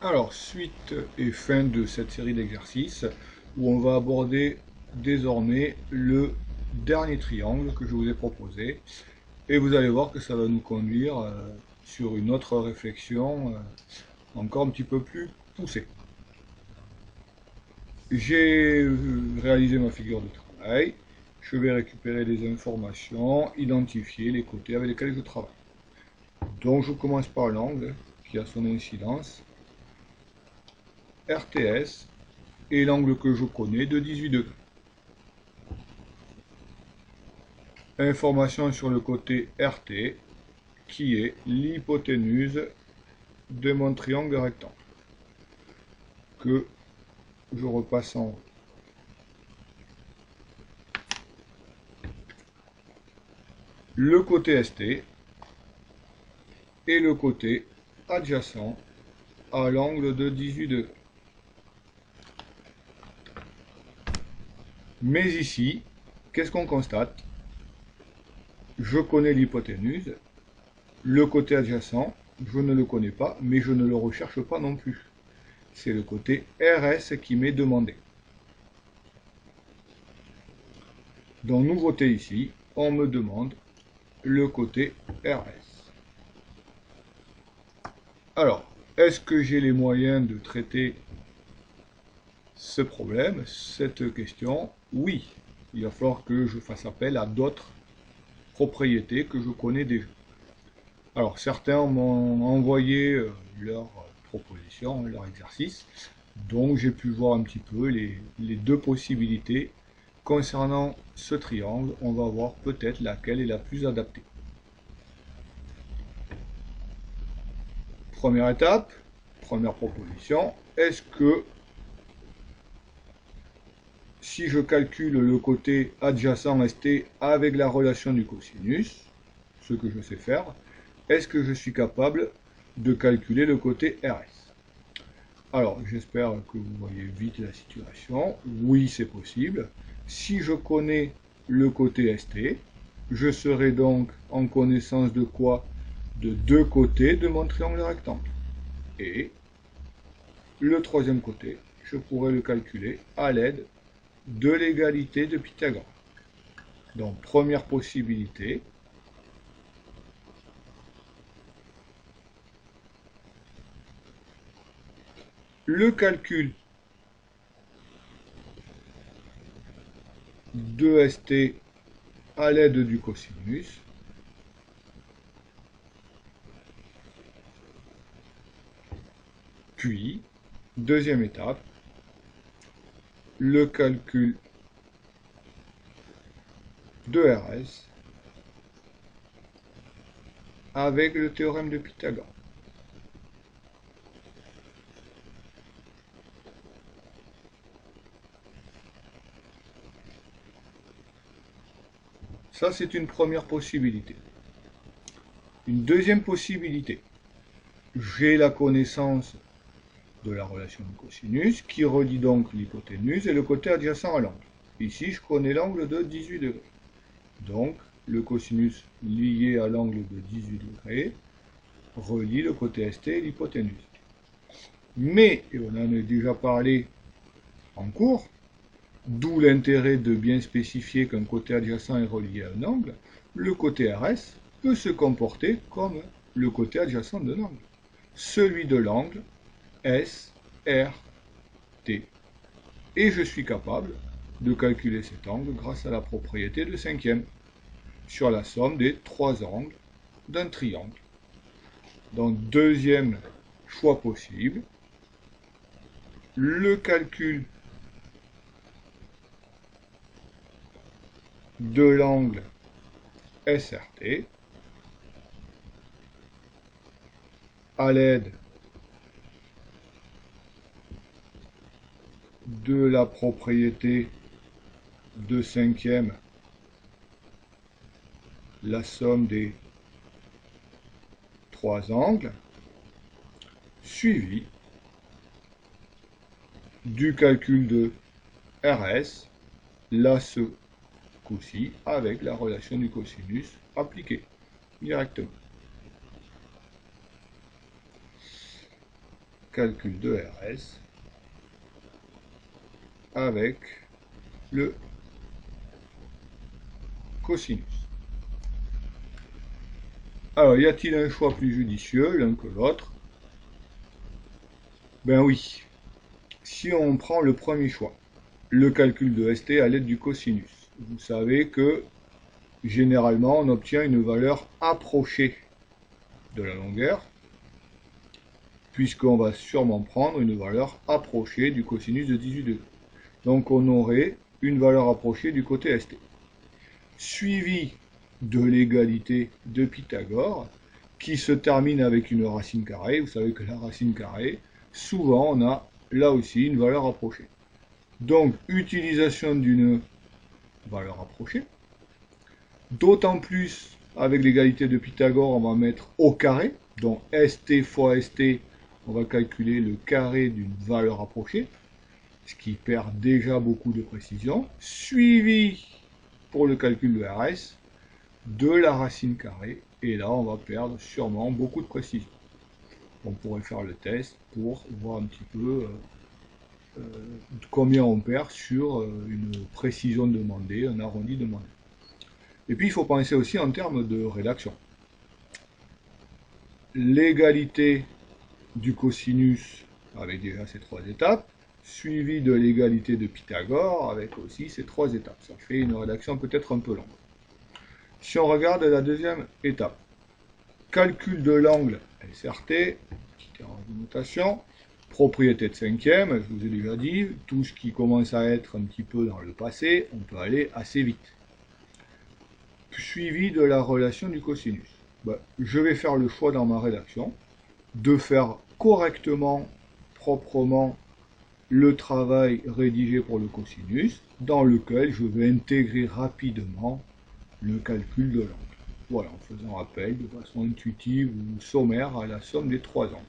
Alors, suite et fin de cette série d'exercices où on va aborder désormais le dernier triangle que je vous ai proposé. Et vous allez voir que ça va nous conduire sur une autre réflexion encore un petit peu plus poussée. J'ai réalisé ma figure de travail. Je vais récupérer les informations, identifier les côtés avec lesquels je travaille. Donc je commence par l'angle qui a son incidence. RTS et l'angle que je connais de 18 degrés. Information sur le côté RT qui est l'hypoténuse de mon triangle rectangle que je repasse en haut. Le côté ST et le côté adjacent à l'angle de 18 degrés. Mais ici, qu'est-ce qu'on constate? Je connais l'hypoténuse, le côté adjacent, je ne le connais pas, mais je ne le recherche pas non plus. C'est le côté RS qui m'est demandé. Dans nouveauté ici, on me demande le côté RS. Alors, est-ce que j'ai les moyens de traiter ce problème, cette question? Oui, il va falloir que je fasse appel à d'autres propriétés que je connais déjà. Alors, certains m'ont envoyé leurs propositions, leurs exercices, donc j'ai pu voir un petit peu les deux possibilités. Concernant ce triangle, on va voir peut-être laquelle est la plus adaptée. Première étape, première proposition, est-ce que si je calcule le côté adjacent ST avec la relation du cosinus, ce que je sais faire, est-ce que je suis capable de calculer le côté RS? Alors, j'espère que vous voyez vite la situation. Oui, c'est possible. Si je connais le côté ST, je serai donc en connaissance de quoi? De deux côtés de mon triangle rectangle. Et le troisième côté, je pourrais le calculer à l'aide de l'égalité de Pythagore. Donc, première possibilité, le calcul de ST à l'aide du cosinus puis, deuxième étape, le calcul de RS avec le théorème de Pythagore. Ça, c'est une première possibilité. Une deuxième possibilité, j'ai la connaissance de la relation de cosinus qui relie donc l'hypoténuse et le côté adjacent à l'angle. Ici, je connais l'angle de 18 degrés. Donc, le cosinus lié à l'angle de 18 degrés relie le côté ST et l'hypoténuse. Mais, et on en a déjà parlé en cours, d'où l'intérêt de bien spécifier qu'un côté adjacent est relié à un angle, le côté RS peut se comporter comme le côté adjacent de l'angle, celui de l'angle SRT. Et je suis capable de calculer cet angle grâce à la propriété de cinquième sur la somme des trois angles d'un triangle. Donc, deuxième choix possible, le calcul de l'angle SRT à l'aide de la propriété de cinquième, la somme des trois angles, suivi du calcul de RS, là ce coup-ci, avec la relation du cosinus appliquée directement. calcul de RS avec le cosinus. Alors, y a-t-il un choix plus judicieux, l'un que l'autre? Ben oui. Si on prend le premier choix, le calcul de ST à l'aide du cosinus, vous savez que généralement on obtient une valeur approchée de la longueur, puisqu'on va sûrement prendre une valeur approchée du cosinus de 18 degrés. Donc on aurait une valeur approchée du côté ST. Suivi de l'égalité de Pythagore, qui se termine avec une racine carrée. Vous savez que la racine carrée, souvent on a là aussi une valeur approchée. Donc utilisation d'une valeur approchée. D'autant plus avec l'égalité de Pythagore, on va mettre au carré. Donc ST fois ST, on va calculer le carré d'une valeur approchée, ce qui perd déjà beaucoup de précision, suivi pour le calcul de RS de la racine carrée, et là on va perdre sûrement beaucoup de précision. On pourrait faire le test pour voir un petit peu combien on perd sur une précision demandée, un arrondi demandé. Et puis il faut penser aussi en termes de rédaction. L'égalité du cosinus avec déjà ces trois étapes, suivi de l'égalité de Pythagore avec aussi ces trois étapes. Ça fait une rédaction peut-être un peu longue. Si on regarde la deuxième étape, calcul de l'angle SRT, petite erreur de notation, propriété de cinquième, je vous ai déjà dit, tout ce qui commence à être un petit peu dans le passé, on peut aller assez vite. Suivi de la relation du cosinus. Je vais faire le choix dans ma rédaction de faire correctement, proprement, le travail rédigé pour le cosinus, dans lequel je vais intégrer rapidement le calcul de l'angle. Voilà, en faisant appel de façon intuitive ou sommaire à la somme des trois angles.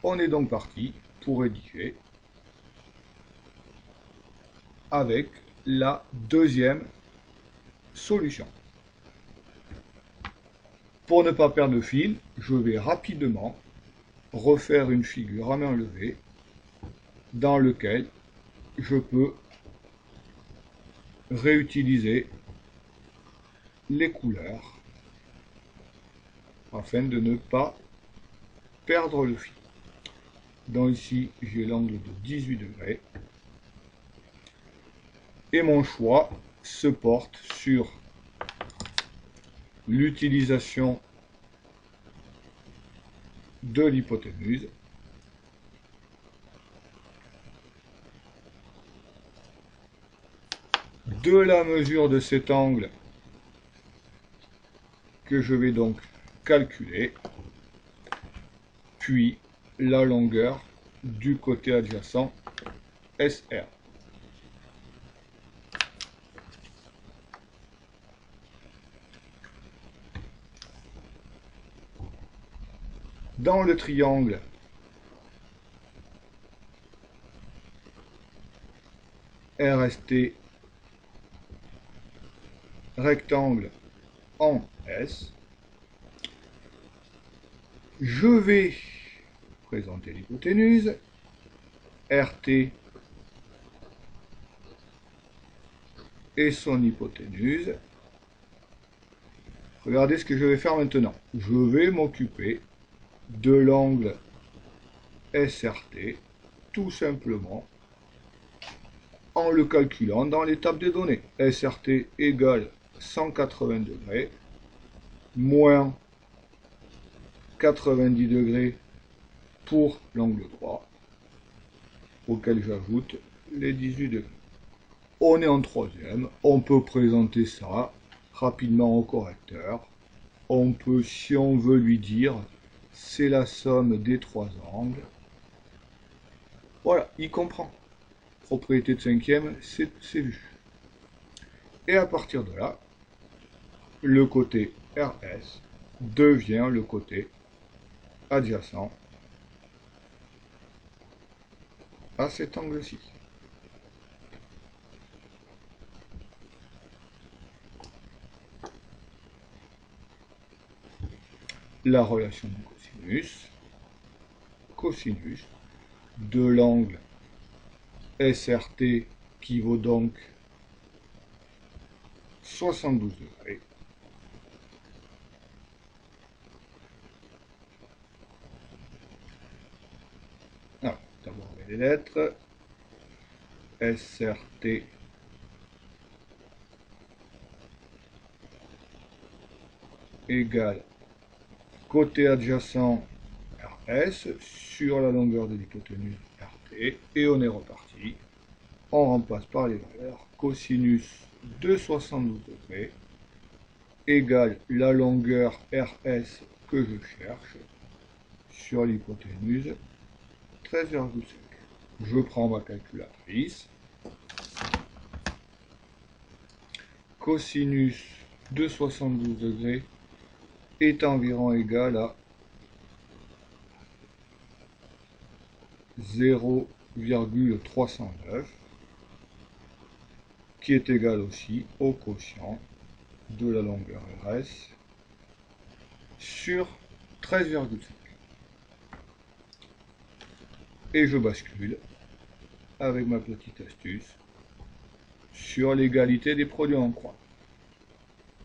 On est donc parti pour rédiger avec la deuxième solution. Pour ne pas perdre de fil, je vais rapidement refaire une figure à main levée dans laquelle je peux réutiliser les couleurs afin de ne pas perdre le fil. Donc ici, j'ai l'angle de 18 degrés et mon choix se porte sur l'utilisation de l'hypoténuse de la mesure de cet angle que je vais donc calculer, puis la longueur du côté adjacent SR. Dans le triangle RST rectangle en S, je vais présenter l'hypoténuse, RT et son hypoténuse. Regardez ce que je vais faire maintenant. Je vais m'occuper de l'angle SRT, tout simplement, en le calculant dans l'étape des données. SRT égale 180 degrés, moins 90 degrés pour l'angle droit, auquel j'ajoute les 18 degrés. On est en troisième, on peut présenter ça rapidement au correcteur. On peut, si on veut lui dire, c'est la somme des trois angles. Voilà, il comprend. Propriété de cinquième, c'est vu. Et à partir de là, le côté RS devient le côté adjacent à cet angle-ci. la relation de cosinus de l'angle SRT qui vaut donc 72 degrés d'abord les lettres SRT égale côté adjacent RS sur la longueur de l'hypoténuse RT, et on est reparti. On remplace par les valeurs. Cosinus de 72 degrés égale la longueur RS que je cherche sur l'hypoténuse 13,5. Je prends ma calculatrice. Cosinus de 72 degrés est environ égal à 0,309, qui est égal aussi au quotient de la longueur RS sur 13,5. Et je bascule avec ma petite astuce sur l'égalité des produits en croix.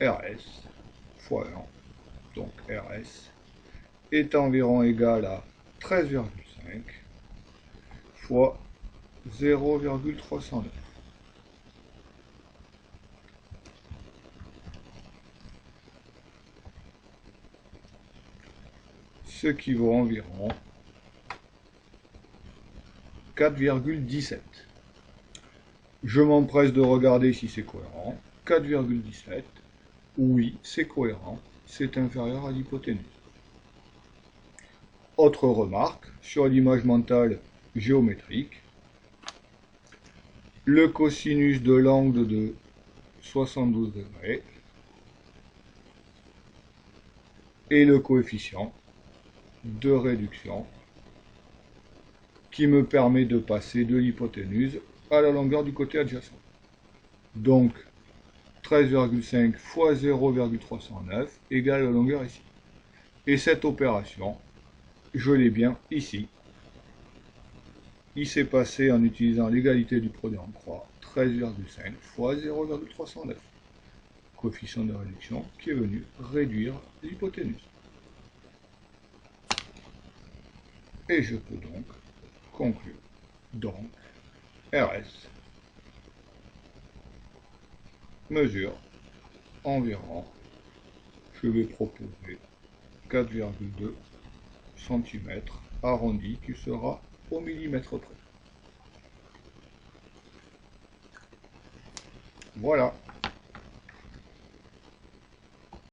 RS fois 1, donc RS, est environ égal à 13,5 fois 0,309. Ce qui vaut environ 4,17. Je m'empresse de regarder si c'est cohérent. 4,17, oui, c'est cohérent, c'est inférieur à l'hypoténuse. Autre remarque, sur l'image mentale géométrique, le cosinus de l'angle de 72 degrés et le coefficient de réduction qui me permet de passer de l'hypoténuse à la longueur du côté adjacent. Donc 13,5 fois 0,309 égale la longueur ici. Et cette opération, je l'ai bien ici. Il s'est passé en utilisant l'égalité du produit en croix, 13,5 fois 0,309. Coefficient de réduction qui est venu réduire l'hypoténuse. Et je peux donc conclure. Donc, RS mesure environ, je vais proposer 4,2 cm arrondi qui sera au millimètre près. Voilà.